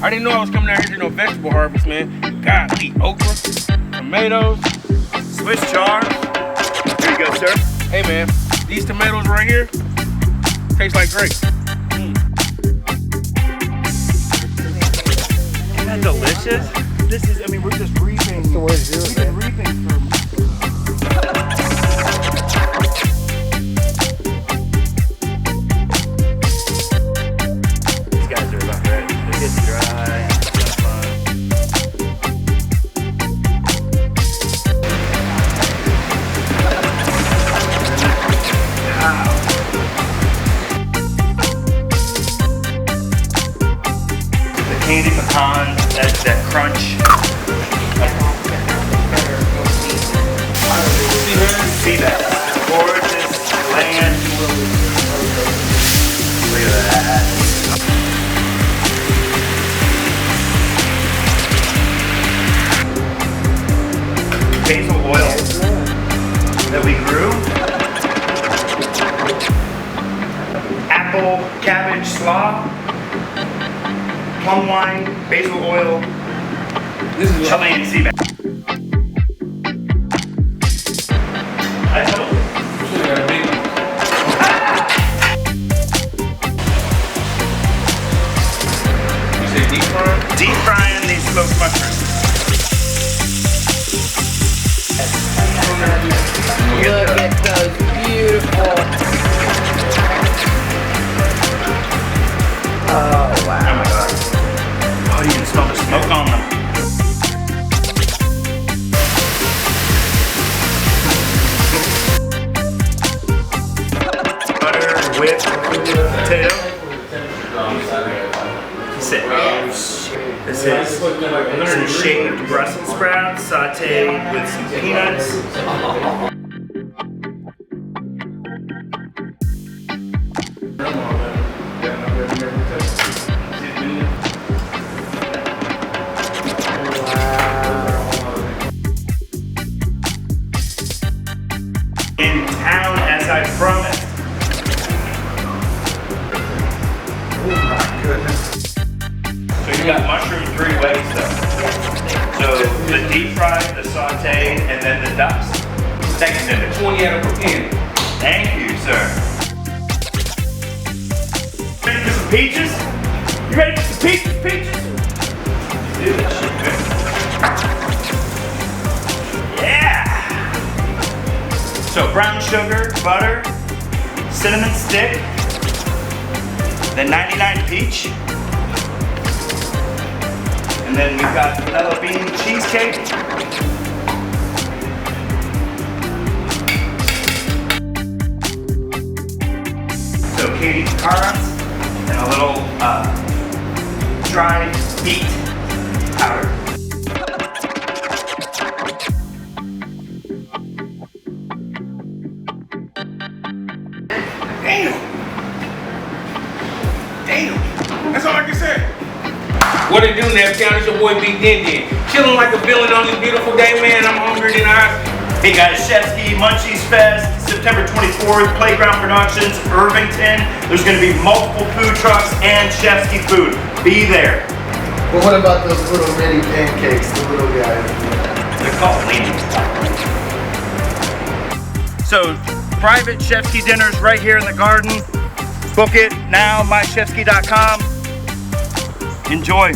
I didn't know I was coming out here to no vegetable harvest, man. God, eat okra, tomatoes, Swiss chard. Here you go, sir. Hey man, these tomatoes right here taste like grapes. Isn't that delicious? This is, I mean, we're just reaping. That's the way to do it, We've been reaping for. These guys are about ready. They're getting dry. It's fun. The candy pecan, that crunch. See that? Gorgeous land. Look at that. Basil oil that we grew. Apple cabbage slaw. Plum wine, basil oil, This is Chilean sea bass. I told you. You said deep fry? Deep frying these smoked mushrooms. Look at those beautiful. Oh, wow. Oh my god. Oh, you can smell the smoke on them. Butter, whipped potato. Sit. This is some shaved Brussels sprouts sauteed with some peanuts. In town as I promised. Oh my goodness. So you got mushroom 3 ways though. So the deep fried, the sauteed, and then the dust. Thanks, Bennet. 20 out of 10. Thank you, sir. Ready for some peaches? You ready for some peaches? Peaches? Do this shit good. Yeah! So brown sugar, butter, cinnamon stick, then 99 peach. And then we've got vanilla bean cheesecake. So Katie carrots and a little dried beet powder. Damn, that's all I can say. What it do, Neptown? It's your boy Big Din. Chilling like a villain on this beautiful day, man. I'm hungry than I. Hey guys, Chefski, Munchies Fest, September 24th, Playground Productions, Irvington. There's gonna be multiple food trucks and Chefski food. Be there. Well, what about those little mini pancakes, the little guys? They're called leaning. So, private Chefski dinners right here in the garden. Book it now, mychefski.com. Enjoy.